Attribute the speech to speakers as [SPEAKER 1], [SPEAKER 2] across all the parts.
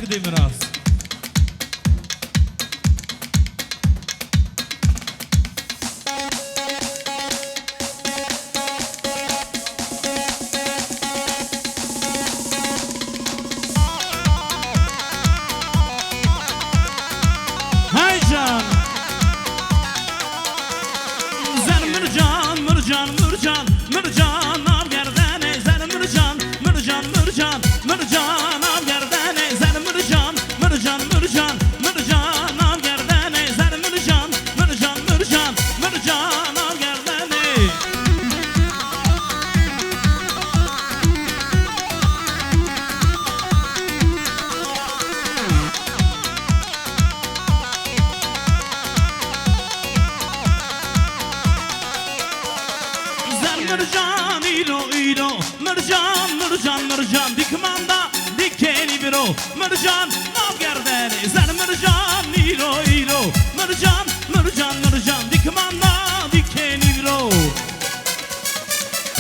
[SPEAKER 1] دی براس های جان زن مرجان مرجان مرجان مرجان آب گردنه زن مرجان مرجان مرجان مرجان آب گردنه زن مرجان مرجان مرجان مرجان آب گردنه زن مرجان مرجان مرجان مرجان آب گردنه مرجان ایرو ایرو مرجان مرجان مرجان دیکماندا دیکنی برو مرجان آب گردنه زن مرجان ایرو ایرو مرجان مرجان مرجان دیکماندا دیکنی برو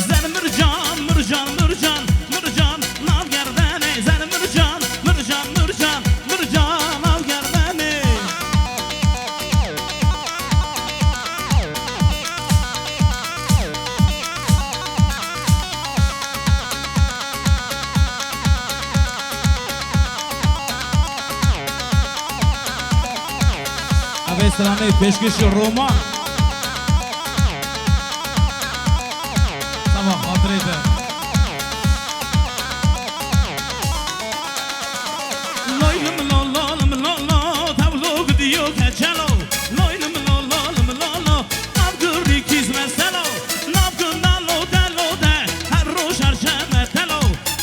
[SPEAKER 1] زن مرجان مرجان مرجان مرجان آب گردنه زن مرجان مرجان مرجان مرجان آب گردنه به سلامه پیشکش رومان تمام خاطره ده لایم لا لم لا لا تابلو بدیو کچلو لایم لا لم لا لا ابگردی کیز مسلو نابگن دلو دلو ده هر روش هر شمه تلو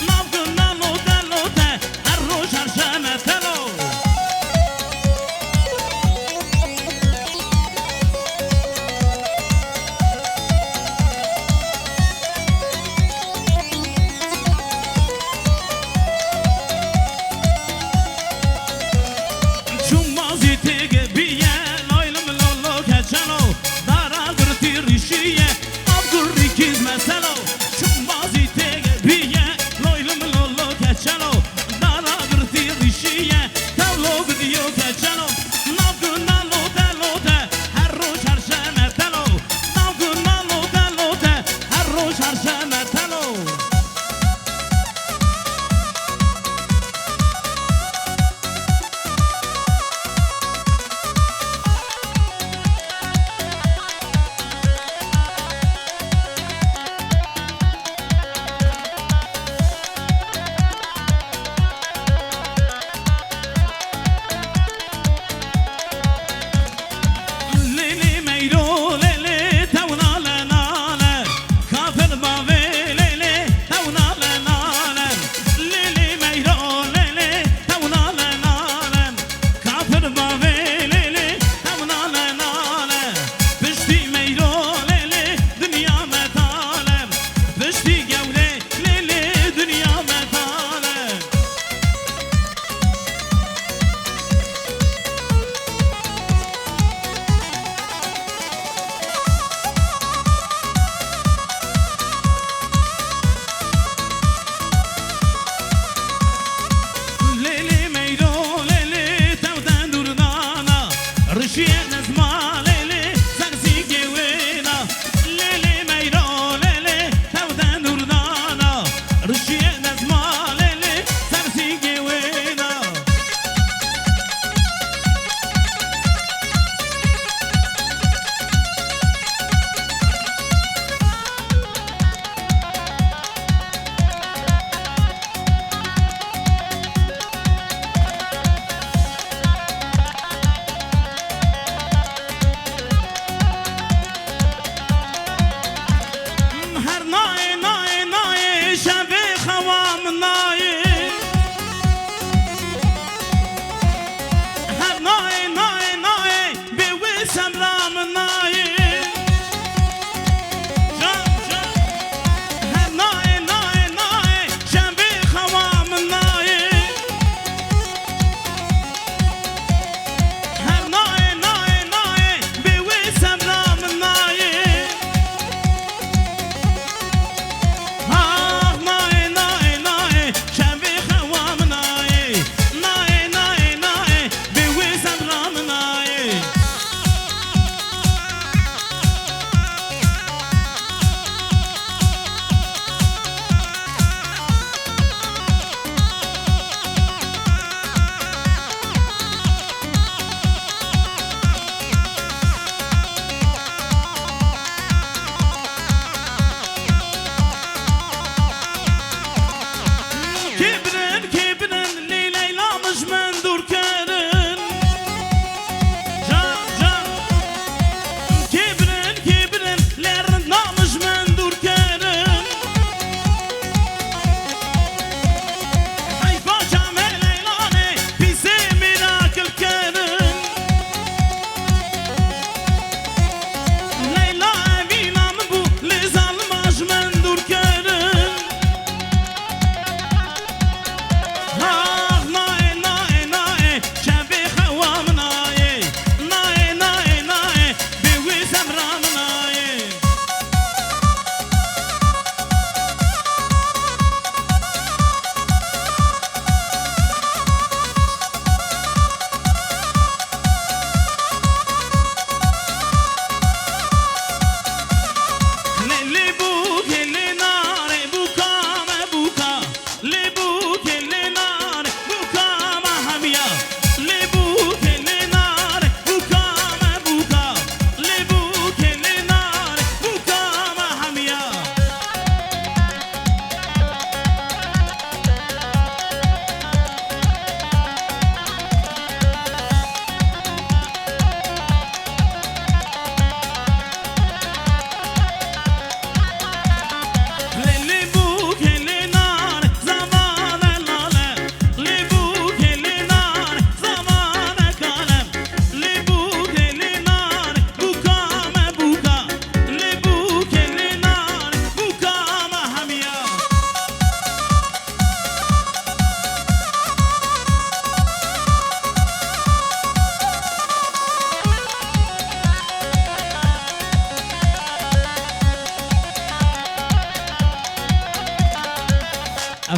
[SPEAKER 1] نابگن دلو دلو ده هر روش هر شمه تلو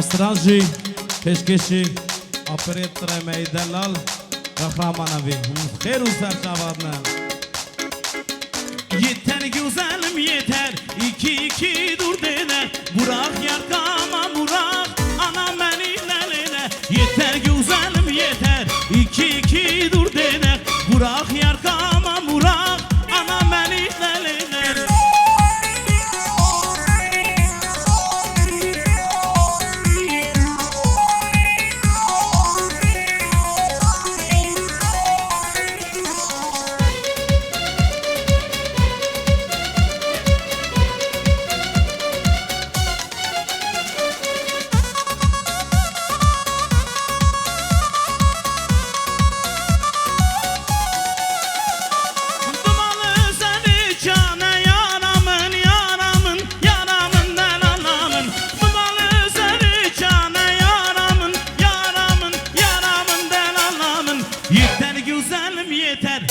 [SPEAKER 1] Strancı, peşkeşi, operatör Meydelal, Kahramanavi. Xeyr olsun çavadına. Yeter güzelim yeter, iki dur dene. Burak yarkama burak, anam beni lelene. Yeter güzelim yeter, iki dur dene. Burak yarkama burak, anam beni lelene. Yeter güzelim yeter,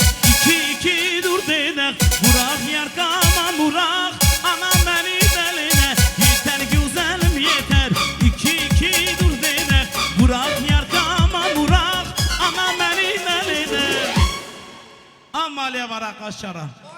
[SPEAKER 1] iki dur denek. Burak yarkama burak, anam beni deline. Yeter güzelim yeter, iki dur denek. Burak yarkama burak, anam beni deline. Amaliye var arkadaşlara.